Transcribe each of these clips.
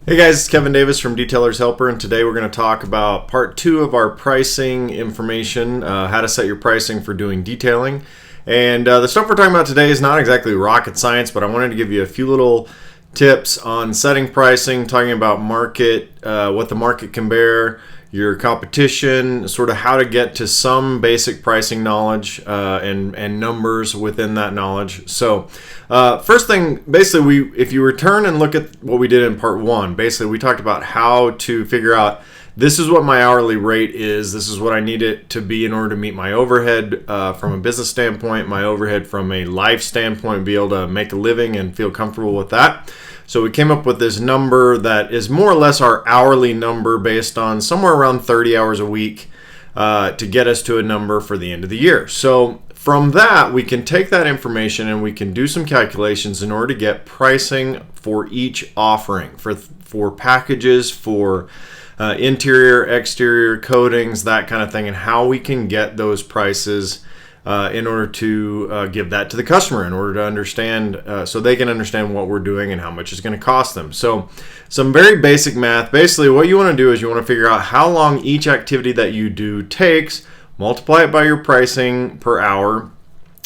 Hey guys, it's Kevin Davis from Detailer's Helper, and today we're going to talk about part 2 of our pricing information, how to set your pricing for doing detailing. And the stuff we're talking about today is not exactly rocket science, but I wanted to give you a few little tips on setting pricing, talking about market, what the market can bear, your competition, sort of how to get to some basic pricing knowledge and numbers within that knowledge. So first thing, basically, if you return and look at what we did in part 1, basically we talked about how to figure out this is what my hourly rate is, this is what I need it to be in order to meet my overhead from a business standpoint, my overhead from a life standpoint, be able to make a living and feel comfortable with that. So we came up with this number that is more or less our hourly number based on somewhere around 30 hours a week to get us to a number for the end of the year. So from that, we can take that information and we can do some calculations in order to get pricing for each offering, for packages, for interior, exterior, coatings, that kind of thing, and how we can get those prices in order to give that to the customer, in order to understand, so they can understand what we're doing and how much it's going to cost them. So some very basic math. Basically, what you want to do is you want to figure out how long each activity that you do takes, multiply it by your pricing per hour,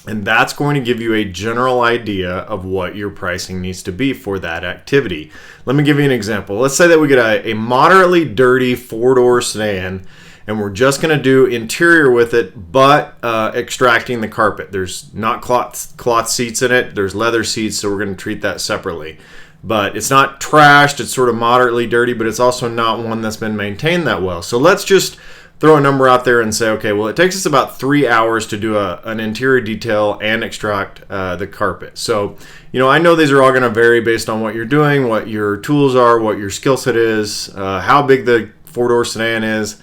and that's going to give you a general idea of what your pricing needs to be for that activity. Let me give you an example. Let's say that we get a moderately dirty 4-door sedan, and we're just going to do interior with it, but extracting the carpet. There's not cloth seats in it. There's leather seats, so we're going to treat that separately. But it's not trashed. It's sort of moderately dirty, but it's also not one that's been maintained that well. So let's just throw a number out there and say, okay, well, it takes us about 3 hours to do an interior detail and extract the carpet. So, I know these are all going to vary based on what you're doing, what your tools are, what your skill set is, how big the 4-door sedan is,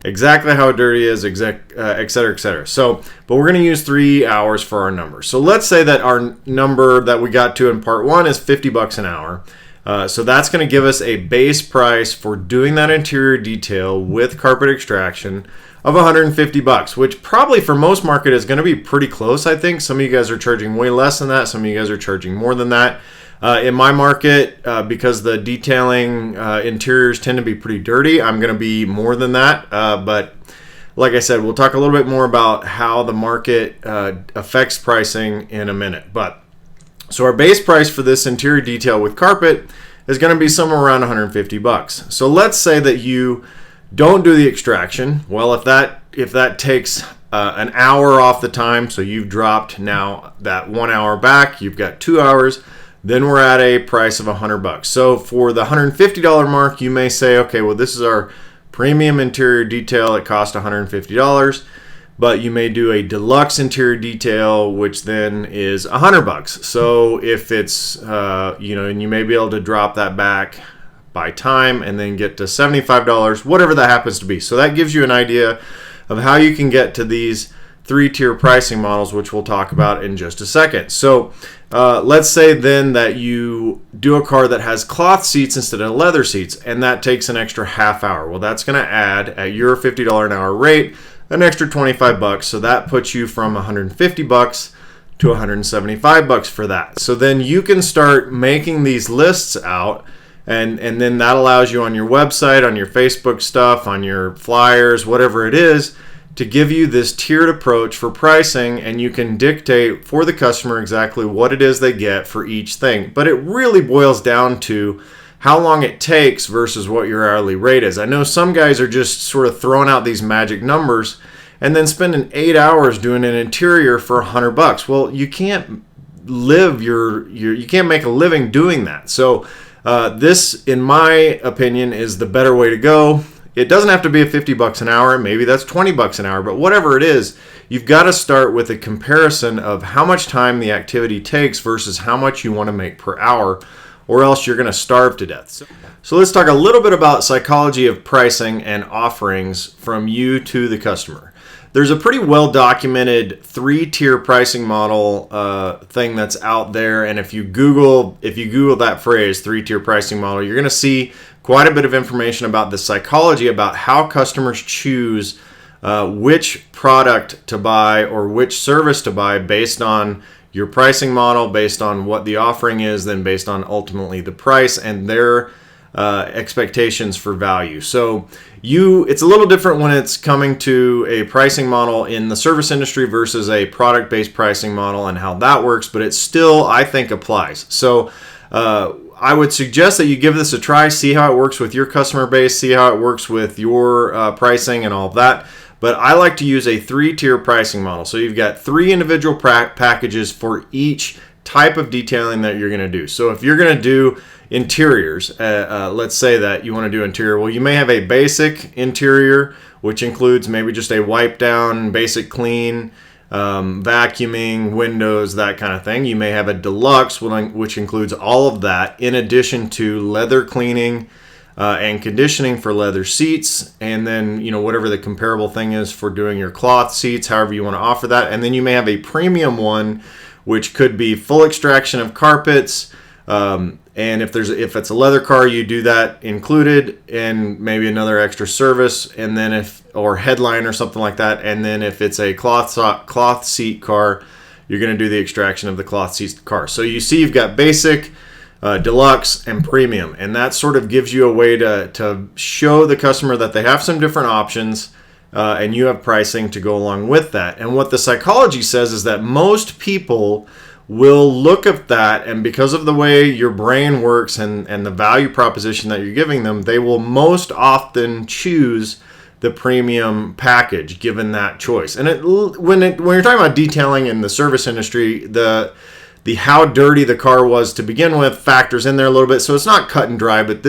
exactly how dirty it is, et cetera, et cetera. So, but we're going to use 3 hours for our number. So let's say that our number that we got to in part 1 is $50 an hour. So that's going to give us a base price for doing that interior detail with carpet extraction of $150, which probably for most market is going to be pretty close, I think. Some of you guys are charging way less than that. Some of you guys are charging more than that. In my market, because the detailing interiors tend to be pretty dirty, I'm going to be more than that. But like I said, we'll talk a little bit more about how the market affects pricing in a minute. So our base price for this interior detail with carpet is going to be somewhere around $150. So let's say that you don't do the extraction. Well, if that takes an hour off the time, so you've dropped now that 1 hour back, you've got 2 hours, then we're at a price of $100. So for the $150 mark, you may say, okay, well, this is our premium interior detail. It cost $150. But you may do a deluxe interior detail, which then is $100. So if it's, and you may be able to drop that back by time and then get to $75, whatever that happens to be. So that gives you an idea of how you can get to these 3-tier pricing models, which we'll talk about in just a second. So let's say then that you do a car that has cloth seats instead of leather seats, and that takes an extra half hour. Well, that's going to add, at your $50 an hour rate, an extra $25. So that puts you from $150 to $175 for that. So then you can start making these lists out, and then that allows you on your website, on your Facebook stuff, on your flyers, whatever it is, to give you this tiered approach for pricing, and you can dictate for the customer exactly what it is they get for each thing. But it really boils down to how long it takes versus what your hourly rate is. I know some guys are just sort of throwing out these magic numbers and then spending 8 hours doing an interior for $100. Well, you can't live you can't make a living doing that. So this, in my opinion, is the better way to go. It doesn't have to be a $50 an hour. Maybe that's $20 an hour, but whatever it is, you've got to start with a comparison of how much time the activity takes versus how much you want to make per hour, or else you're going to starve to death. So let's talk a little bit about psychology of pricing and offerings from you to the customer. There's a pretty well-documented 3-tier pricing model thing that's out there, and if you Google that phrase, 3-tier pricing model, you're going to see quite a bit of information about the psychology about how customers choose which product to buy or which service to buy based on your pricing model, based on what the offering is, then based on ultimately the price and their expectations for value. So it's a little different when it's coming to a pricing model in the service industry versus a product-based pricing model and how that works, but it still, I think, applies. So I would suggest that you give this a try, see how it works with your customer base, see how it works with your pricing and all of that. But I like to use a 3-tier pricing model. So you've got 3 individual packages for each type of detailing that you're going to do. So if you're going to do interiors, let's say that you want to do interior, well, you may have a basic interior, which includes maybe just a wipe down, basic clean, vacuuming, windows, that kind of thing. You may have a deluxe, which includes all of that, in addition to leather cleaning and conditioning for leather seats, and then whatever the comparable thing is for doing your cloth seats, however you want to offer that. And then you may have a premium one, which could be full extraction of carpets, and if it's a leather car, you do that included, and maybe another extra service, and then or headline or something like that. And then if it's a cloth seat car, you're going to do the extraction of the cloth seat car. So you see, you've got basic, deluxe, and premium, and that sort of gives you a way to show the customer that they have some different options, and you have pricing to go along with that. And what the psychology says is that most people will look at that, and because of the way your brain works and the value proposition that you're giving them, they will most often choose the premium package given that choice. And when you're talking about detailing in the service industry, the how dirty the car was to begin with factors in there a little bit, so it's not cut and dry. But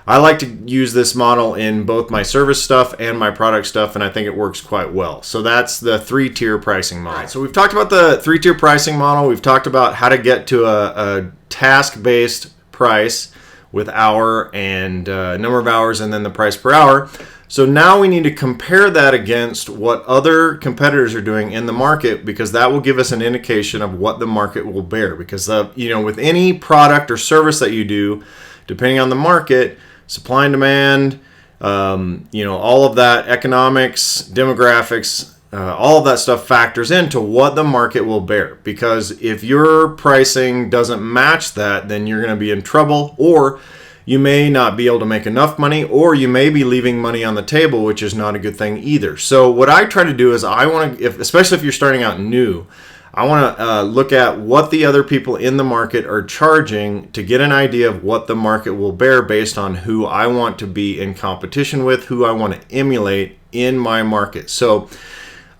I like to use this model in both my service stuff and my product stuff, and I think it works quite well. So that's the 3-tier pricing model. All right, so we've talked about the 3-tier pricing model. We've talked about how to get to a task-based price with hour and number of hours, and then the price per hour. So now we need to compare that against what other competitors are doing in the market, because that will give us an indication of what the market will bear. Because with any product or service that you do, depending on the market, supply and demand, all of that, economics, demographics, all of that stuff factors into what the market will bear. Because if your pricing doesn't match that, then you're going to be in trouble, or you may not be able to make enough money, or you may be leaving money on the table, which is not a good thing either. So what I try to do is especially if you're starting out new, I want to look at what the other people in the market are charging to get an idea of what the market will bear based on who I want to be in competition with, who I want to emulate in my market. So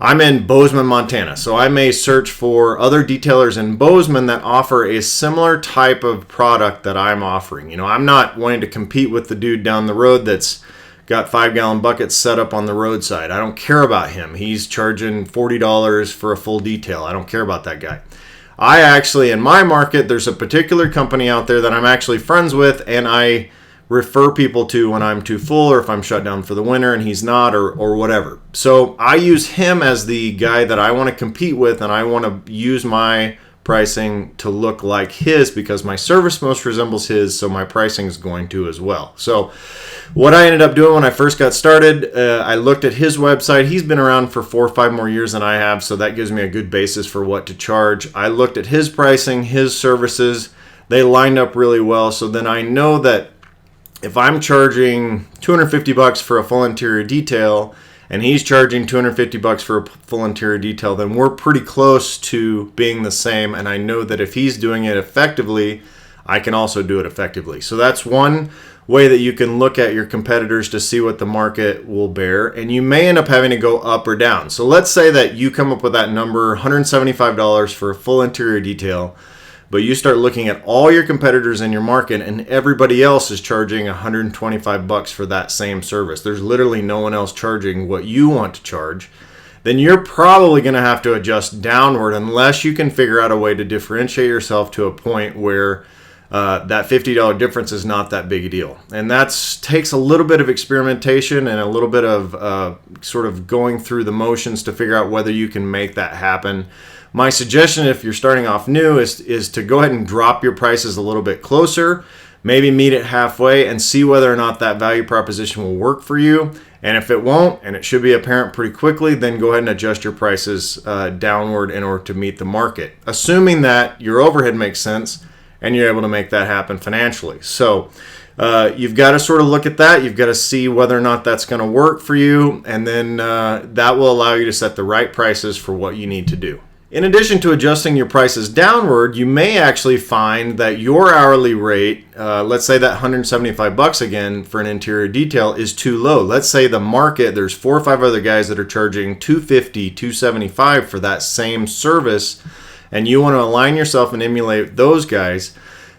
I'm in Bozeman, Montana, so I may search for other detailers in Bozeman that offer a similar type of product that I'm offering. I'm not wanting to compete with the dude down the road that's got 5-gallon buckets set up on the roadside. I don't care about him. He's charging $40 for a full detail. I don't care about that guy. I actually, in my market, there's a particular company out there that I'm actually friends with, and I refer people to when I'm too full, or if I'm shut down for the winter and he's not, or whatever. So I use him as the guy that I want to compete with, and I want to use my pricing to look like his, because my service most resembles his, so my pricing is going to as well. So what I ended up doing when I first got started, I looked at his website. He's been around for 4 or 5 more years than I have, so that gives me a good basis for what to charge. I looked at his pricing, his services. They lined up really well, so then I know that if I'm charging $250 for a full interior detail, and he's charging $250 for a full interior detail, then we're pretty close to being the same. And I know that if he's doing it effectively, I can also do it effectively. So that's one way that you can look at your competitors to see what the market will bear. And you may end up having to go up or down. So let's say that you come up with that number, $175 for a full interior detail, but you start looking at all your competitors in your market, and everybody else is charging $125 for that same service. There's literally no one else charging what you want to charge. Then you're probably going to have to adjust downward unless you can figure out a way to differentiate yourself to a point where that $50 difference is not that big a deal. And that takes a little bit of experimentation and a little bit of sort of going through the motions to figure out whether you can make that happen. My suggestion, if you're starting off new, is to go ahead and drop your prices a little bit closer, maybe meet it halfway, and see whether or not that value proposition will work for you. And if it won't, and it should be apparent pretty quickly, then go ahead and adjust your prices downward in order to meet the market, assuming that your overhead makes sense and you're able to make that happen financially. So you've got to sort of look at that. You've got to see whether or not that's going to work for you, and then that will allow you to set the right prices for what you need to do. In addition to adjusting your prices downward, you may actually find that your hourly rate, let's say that $175 again for an interior detail, is too low. Let's say the market, there's 4 or 5 other guys that are charging $250, $275 for that same service, and you want to align yourself and emulate those guys.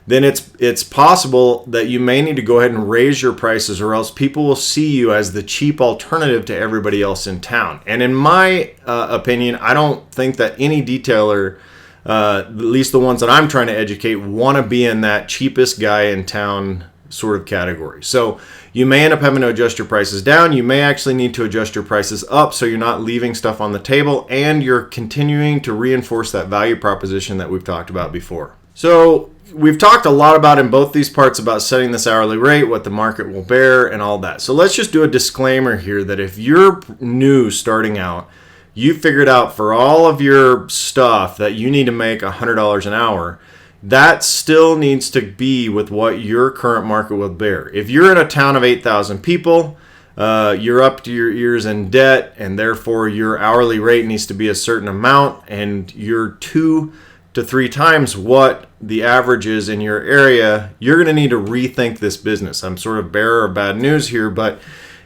Then it's possible that you may need to go ahead and raise your prices, or else people will see you as the cheap alternative to everybody else in town. And in my opinion, I don't think that any detailer, at least the ones that I'm trying to educate, want to be in that cheapest guy in town sort of category. So you may end up having to adjust your prices down. You may actually need to adjust your prices up so you're not leaving stuff on the table and you're continuing to reinforce that value proposition that we've talked about before. So we've talked a lot about in both these parts about setting this hourly rate, what the market will bear, and all that. So let's just do a disclaimer here that if you're new starting out, you figured out for all of your stuff that you need to make $100 an hour, that still needs to be with what your current market will bear. If you're in a town of 8,000 people, you're up to your ears in debt, and therefore your hourly rate needs to be a certain amount, and you're 2 to 3 times what the average is in your area, you're going to need to rethink this business. I'm sort of bearer of bad news here, but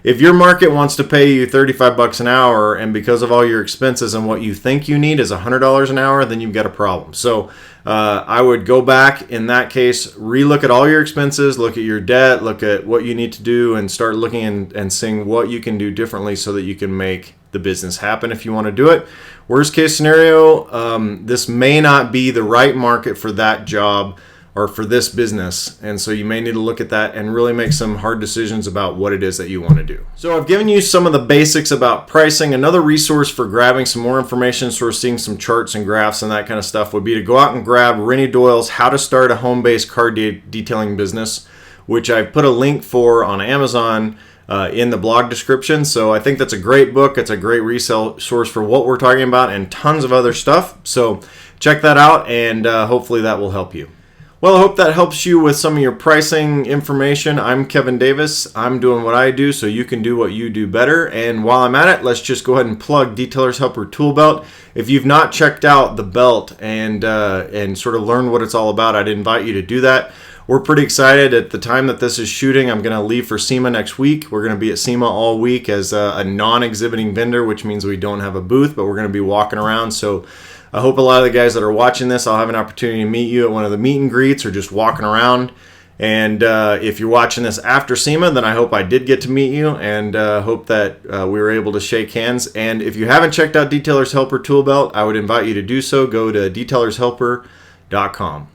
if your market wants to pay you $35 an hour, and because of all your expenses and what you think you need is $100 an hour, then you've got a problem. So I would go back in that case, relook at all your expenses, look at your debt, look at what you need to do, and start looking and seeing what you can do differently so that you can make the business happen if you want to do it. Worst case scenario, this may not be the right market for that job or for this business, and so you may need to look at that and really make some hard decisions about what it is that you want to do. So I've given you some of the basics about pricing. Another resource for grabbing some more information, sort of seeing some charts and graphs and that kind of stuff, would be to go out and grab Rennie Doyle's How to Start a Home-Based Car Detailing Business, which I've put a link for on Amazon in the blog description. So I think that's a great book. It's a great resale source for what we're talking about and tons of other stuff. So check that out, and hopefully that will help you. Well, I hope that helps you with some of your pricing information. I'm Kevin Davis. I'm doing what I do so you can do what you do better. And while I'm at it, let's just go ahead and plug Detailer's Helper Tool Belt. If you've not checked out the belt and sort of learned what it's all about, I'd invite you to do that. We're pretty excited. At the time that this is shooting, I'm going to leave for SEMA next week. We're going to be at SEMA all week as a non-exhibiting vendor, which means we don't have a booth, but we're going to be walking around. So I hope a lot of the guys that are watching this, I'll have an opportunity to meet you at one of the meet and greets or just walking around. And if you're watching this after SEMA, then I hope I did get to meet you, and hope that we were able to shake hands. And if you haven't checked out Detailer's Helper Tool Belt, I would invite you to do so. Go to detailershelper.com.